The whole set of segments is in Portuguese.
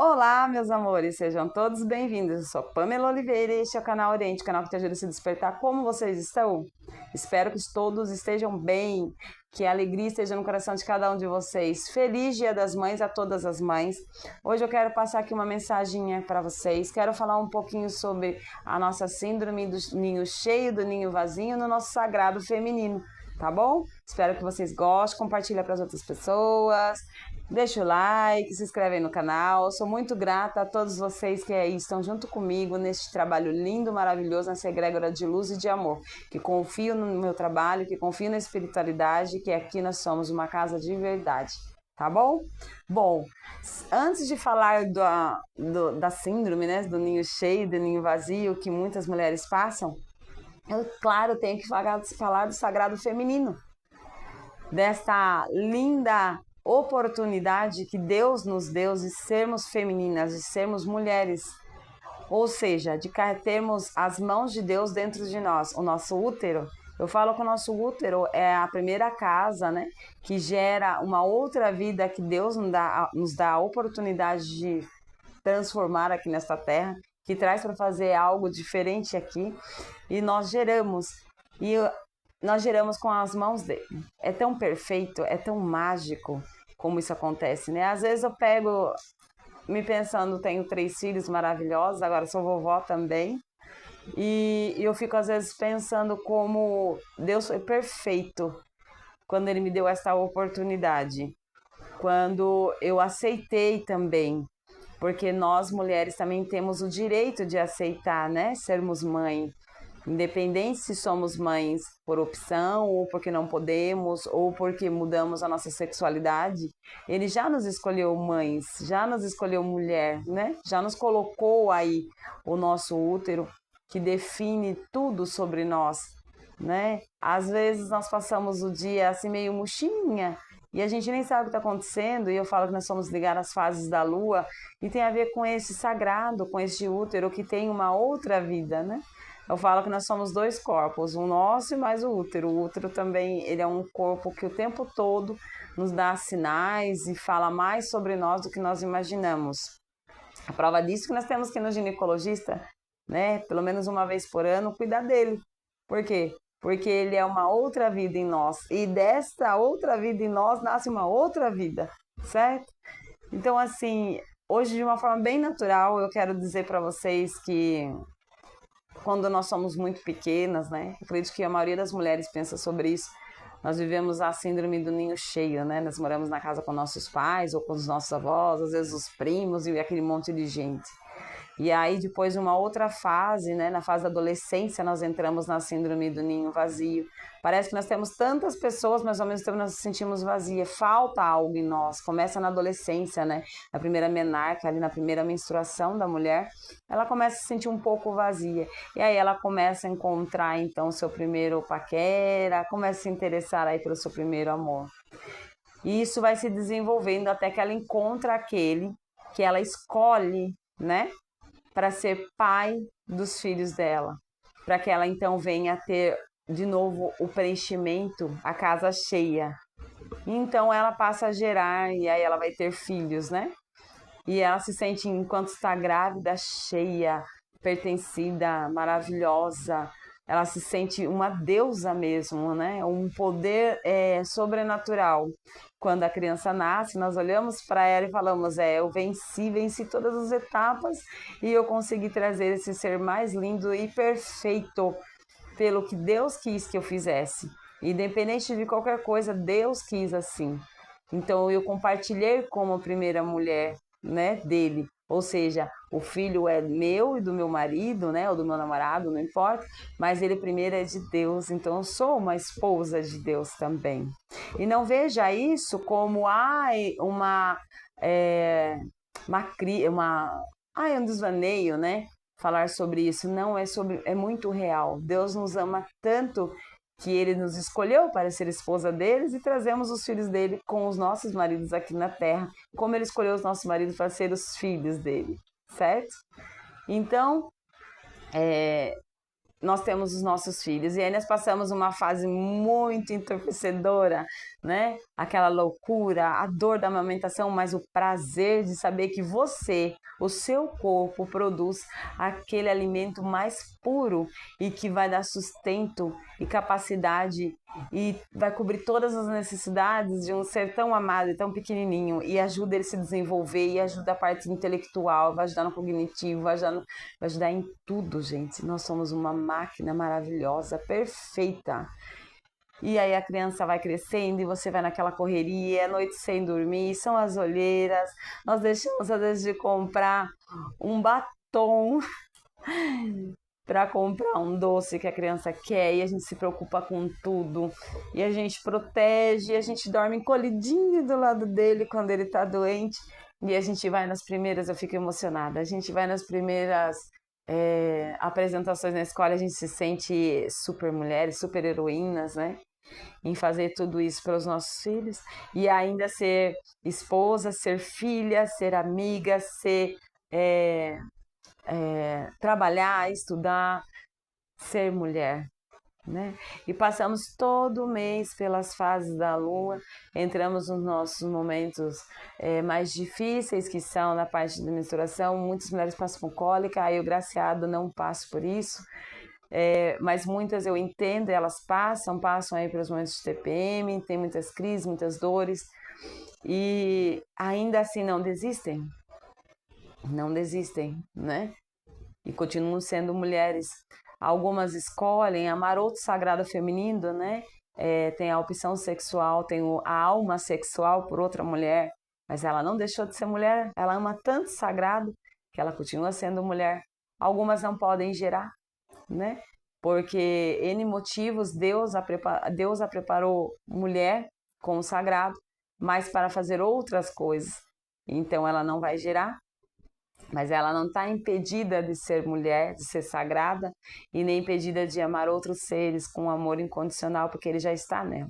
Olá, meus amores, sejam todos bem-vindos. Eu sou Pamela Oliveira e este é o canal Oriente, canal que te ajuda a se despertar. Como vocês estão? Espero que todos estejam bem, que a alegria esteja no coração de cada um de vocês. Feliz Dia das Mães a todas as mães. Hoje eu quero passar aqui uma mensaginha para vocês. Quero falar um pouquinho sobre a nossa síndrome do ninho cheio, do ninho vazio no nosso sagrado feminino. Tá bom? Espero que vocês gostem, compartilhem para as outras pessoas. Deixa o like, se inscreve aí no canal. Sou muito grata a todos vocês que aí estão junto comigo neste trabalho lindo, maravilhoso, nessa egrégora de luz e de amor. Que confiam no meu trabalho, que confiam na espiritualidade, que aqui nós somos uma casa de verdade. Tá bom? Bom, antes de falar da síndrome, né, do ninho cheio, do ninho vazio, que muitas mulheres passam, eu, claro, tenho que falar do sagrado feminino, desta linda oportunidade que Deus nos deu de sermos femininas, de sermos mulheres, ou seja, de termos as mãos de Deus dentro de nós, o nosso útero. Eu falo que o nosso útero é a primeira casa, né, que gera uma outra vida que Deus nos dá a oportunidade de transformar aqui nesta terra, que traz para fazer algo diferente aqui, e nós geramos. E nós geramos com as mãos dele. É tão perfeito, é tão mágico como isso acontece, né? Às vezes eu pego, me pensando, tenho 3 filhos maravilhosos, agora sou vovó também, e eu fico às vezes pensando como Deus foi perfeito quando Ele me deu essa oportunidade, quando eu aceitei também, porque nós mulheres também temos o direito de aceitar, né? Sermos mãe. Independente se somos mães por opção, ou porque não podemos, ou porque mudamos a nossa sexualidade, ele já nos escolheu mães, já nos escolheu mulher, né? Já nos colocou aí o nosso útero, que define tudo sobre nós, né? Às vezes nós passamos o dia assim meio murchinha, e a gente nem sabe o que está acontecendo, e eu falo que nós somos ligados às fases da lua, e tem a ver com esse sagrado, com esse útero que tem uma outra vida, né? Eu falo que nós somos 2 corpos, o nosso e mais o útero. O útero também, ele é um corpo que o tempo todo nos dá sinais e fala mais sobre nós do que nós imaginamos. A prova disso é que nós temos que ir no ginecologista, né, pelo menos uma vez por ano, cuidar dele. Por quê? Porque ele é uma outra vida em nós. E desta outra vida em nós nasce uma outra vida, certo? Então, assim, hoje de uma forma bem natural, eu quero dizer para vocês que quando nós somos muito pequenas, né? Eu acredito que a maioria das mulheres pensa sobre isso. Nós vivemos a síndrome do ninho cheio, né? Nós moramos na casa com nossos pais ou com os nossos avós, às vezes os primos e aquele monte de gente. E aí, depois de uma outra fase, né, na fase da adolescência, nós entramos na síndrome do ninho vazio. Parece que nós temos tantas pessoas, mas ao mesmo tempo nós nos sentimos vazias. Falta algo em nós. Começa na adolescência, né? Na primeira menarca, ali na primeira menstruação da mulher, ela começa a se sentir um pouco vazia. E aí ela começa a encontrar, então, o seu primeiro paquera, começa a se interessar aí pelo seu primeiro amor. E isso vai se desenvolvendo até que ela encontra aquele que ela escolhe, né, para ser pai dos filhos dela, para que ela então venha a ter de novo o preenchimento, a casa cheia. Então ela passa a gerar e aí ela vai ter filhos, né? E ela se sente, enquanto está grávida, cheia, pertencida, maravilhosa. Ela se sente uma deusa mesmo, né? Um poder sobrenatural. Quando a criança nasce, nós olhamos para ela e falamos: eu venci todas as etapas e eu consegui trazer esse ser mais lindo e perfeito pelo que Deus quis que eu fizesse. Independente de qualquer coisa, Deus quis assim. Então eu compartilhei como a primeira mulher, né, dele. Ou seja, o filho é meu e do meu marido, né, ou do meu namorado, não importa, mas ele primeiro é de Deus, então eu sou uma esposa de Deus também. E não veja isso como um desvaneio, né? Falar sobre isso. Não, é muito real. Deus nos ama tanto que ele nos escolheu para ser esposa deles e trazemos os filhos dele com os nossos maridos aqui na terra, como ele escolheu os nossos maridos para ser os filhos dele, certo? Então, nós temos os nossos filhos. E aí nós passamos uma fase muito entorpecedora, né? Aquela loucura, a dor da amamentação, mas o prazer de saber que você, o seu corpo, produz aquele alimento mais puro e que vai dar sustento e capacidade e vai cobrir todas as necessidades de um ser tão amado e tão pequenininho, e ajuda ele a se desenvolver, e ajuda a parte intelectual, vai ajudar no cognitivo, vai ajudar em tudo, gente. Nós somos uma máquina maravilhosa, perfeita. E aí a criança vai crescendo e você vai naquela correria, noite sem dormir, são as olheiras. Nós deixamos às vezes de comprar um batom para comprar um doce que a criança quer, e a gente se preocupa com tudo, e a gente protege, e a gente dorme encolhidinho do lado dele quando ele tá doente, e a gente vai nas primeiras, eu fico emocionada, a gente vai nas primeiras apresentações na escola, a gente se sente super mulheres, super heroínas, né? Em fazer tudo isso pelos nossos filhos, e ainda ser esposa, ser filha, ser amiga, ser trabalhar, estudar, ser mulher, né? E passamos todo mês pelas fases da lua, entramos nos nossos momentos mais difíceis, que são na parte da menstruação. Muitas mulheres passam por cólica, eu, graciado, não passo por isso, mas muitas eu entendo, elas passam aí pelos momentos de TPM, tem muitas crises, muitas dores, e ainda assim não desistem, né? E continuam sendo mulheres. Algumas escolhem amar outro sagrado feminino, né? Tem a opção sexual, tem a alma sexual por outra mulher, mas ela não deixou de ser mulher, ela ama tanto sagrado que ela continua sendo mulher. Algumas não podem gerar, né? Porque N motivos Deus a preparou mulher com o sagrado, mas para fazer outras coisas. Então ela não vai gerar, mas ela não está impedida de ser mulher, de ser sagrada, e nem impedida de amar outros seres com amor incondicional, porque ele já está nela.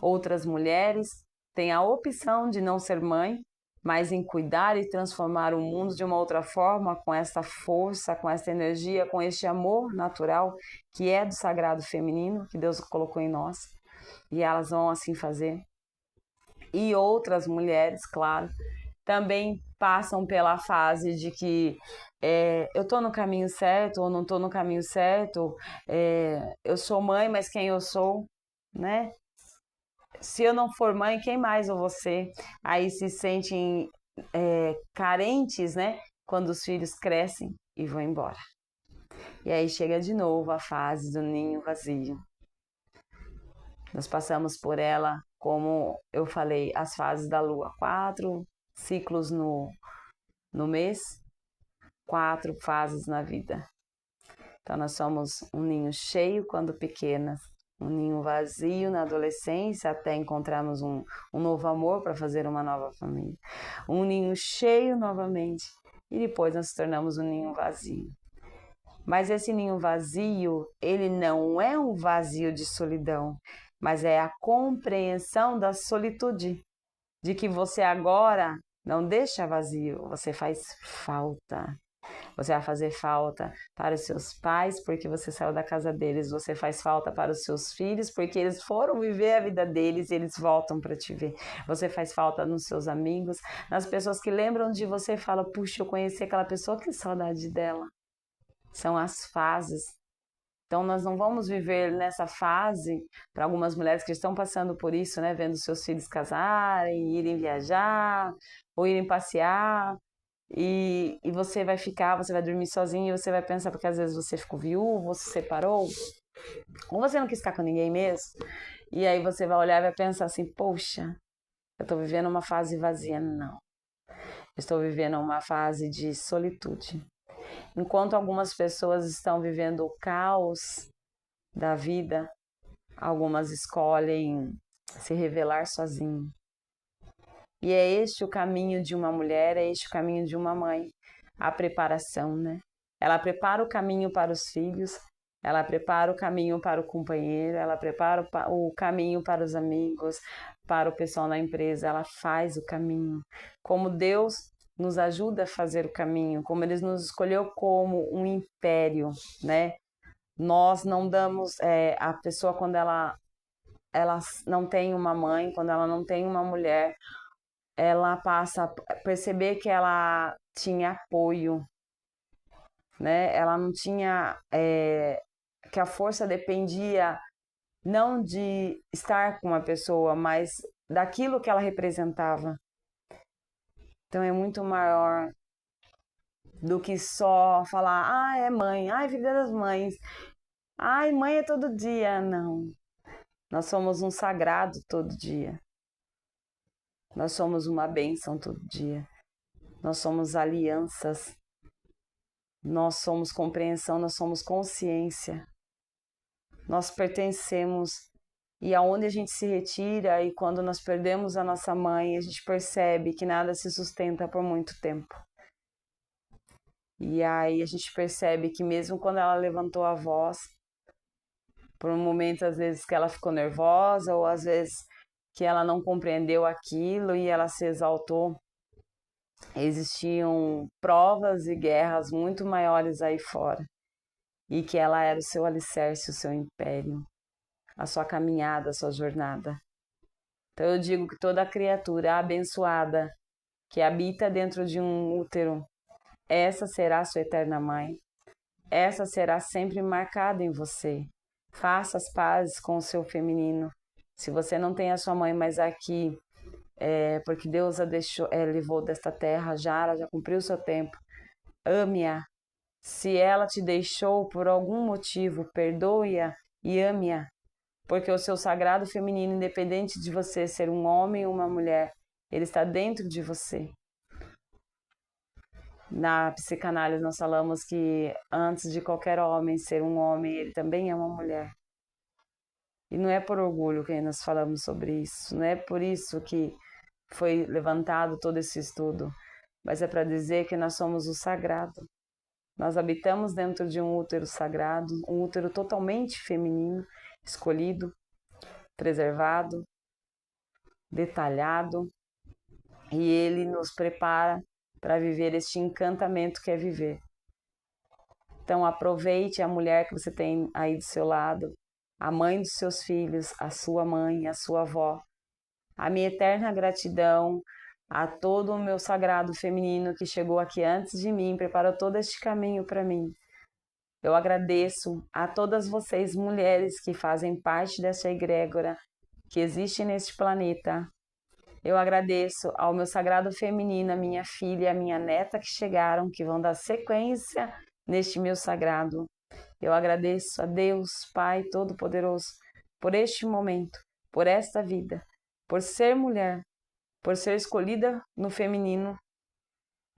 Outras mulheres têm a opção de não ser mãe, mas em cuidar e transformar o mundo de uma outra forma, com essa força, com essa energia, com este amor natural que é do sagrado feminino, que Deus colocou em nós, e elas vão assim fazer. E outras mulheres, claro, também passam pela fase de que eu estou no caminho certo ou não estou no caminho certo, eu sou mãe, mas quem eu sou, né? Se eu não for mãe, quem mais ou você? Aí se sentem carentes, né? Quando os filhos crescem e vão embora. E aí chega de novo a fase do ninho vazio. Nós passamos por ela, como eu falei, as fases da lua, 4 ciclos no mês, 4 fases na vida. Então nós somos um ninho cheio quando pequenas, um ninho vazio na adolescência, até encontrarmos um novo amor para fazer uma nova família. Um ninho cheio novamente, e depois nós nos tornamos um ninho vazio. Mas esse ninho vazio, ele não é um vazio de solidão, mas é a compreensão da solitude, de que você agora não deixa vazio, você faz falta. Você vai fazer falta para os seus pais porque você saiu da casa deles. Você faz falta para os seus filhos porque eles foram viver a vida deles e eles voltam para te ver. Você faz falta nos seus amigos, nas pessoas que lembram de você e falam: puxa, eu conheci aquela pessoa, que saudade dela. São as fases. Então nós não vamos viver nessa fase, para algumas mulheres que estão passando por isso, né, vendo seus filhos casarem, irem viajar ou irem passear. E você vai ficar, você vai dormir sozinho, e você vai pensar, porque às vezes você ficou viúvo, você se separou, ou você não quis ficar com ninguém mesmo, e aí você vai olhar e vai pensar assim: poxa, eu estou vivendo uma fase vazia. Não, eu estou vivendo uma fase de solitude. Enquanto algumas pessoas estão vivendo o caos da vida, algumas escolhem se revelar sozinho. E é este o caminho de uma mulher, é este o caminho de uma mãe, a preparação, né? Ela prepara o caminho para os filhos, ela prepara o caminho para o companheiro, ela prepara o caminho para os amigos, para o pessoal na empresa, ela faz o caminho. Como Deus nos ajuda a fazer o caminho, como Ele nos escolheu como um império, né? Nós não damos a pessoa quando ela não tem uma mãe, quando ela não tem uma mulher, ela passa a perceber que ela tinha apoio, né? Ela não tinha que a força dependia não de estar com uma pessoa, mas daquilo que ela representava. Então é muito maior do que só falar, é mãe, vida das mães, mãe é todo dia. Não, nós somos um sagrado todo dia. Nós somos uma bênção todo dia. Nós somos alianças. Nós somos compreensão, nós somos consciência. Nós pertencemos. E aonde a gente se retira e quando nós perdemos a nossa mãe, a gente percebe que nada se sustenta por muito tempo. E aí a gente percebe que mesmo quando ela levantou a voz, por um momento às vezes que ela ficou nervosa ou às vezes que ela não compreendeu aquilo e ela se exaltou, existiam provas e guerras muito maiores aí fora. E que ela era o seu alicerce, o seu império, a sua caminhada, a sua jornada. Então eu digo que toda criatura abençoada que habita dentro de um útero, essa será a sua eterna mãe. Essa será sempre marcada em você. Faça as pazes com o seu feminino. Se você não tem a sua mãe mais aqui, porque Deus a deixou, levou desta terra já, ela já cumpriu o seu tempo. Ame-a. Se ela te deixou por algum motivo, perdoe-a e ame-a. Porque o seu sagrado feminino, independente de você ser um homem ou uma mulher, ele está dentro de você. Na psicanálise nós falamos que antes de qualquer homem ser um homem, ele também é uma mulher. E não é por orgulho que nós falamos sobre isso, não é por isso que foi levantado todo esse estudo, mas é para dizer que nós somos o sagrado. Nós habitamos dentro de um útero sagrado, um útero totalmente feminino, escolhido, preservado, detalhado, e ele nos prepara para viver este encantamento que é viver. Então aproveite a mulher que você tem aí do seu lado, a mãe dos seus filhos, a sua mãe, a sua avó. A minha eterna gratidão a todo o meu sagrado feminino que chegou aqui antes de mim, preparou todo este caminho para mim. Eu agradeço a todas vocês, mulheres, que fazem parte dessa egrégora que existe neste planeta. Eu agradeço ao meu sagrado feminino, a minha filha, a minha neta que chegaram, que vão dar sequência neste meu sagrado. Eu agradeço a Deus, Pai Todo-Poderoso, por este momento, por esta vida, por ser mulher, por ser escolhida no feminino,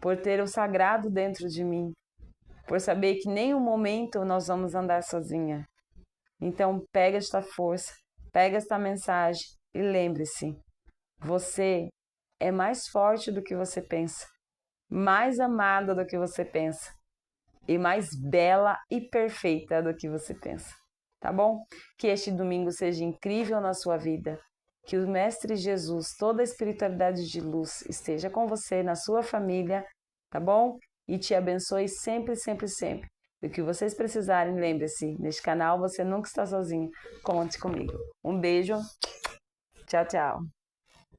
por ter o sagrado dentro de mim, por saber que em nenhum momento nós vamos andar sozinha. Então, pega esta força, pega esta mensagem e lembre-se, você é mais forte do que você pensa, mais amada do que você pensa e mais bela e perfeita do que você pensa, tá bom? Que este domingo seja incrível na sua vida, que o Mestre Jesus, toda a espiritualidade de luz esteja com você, na sua família, tá bom? E te abençoe sempre, sempre, sempre. Do que vocês precisarem, lembre-se, neste canal você nunca está sozinho. Conte comigo. Um beijo. Tchau, tchau.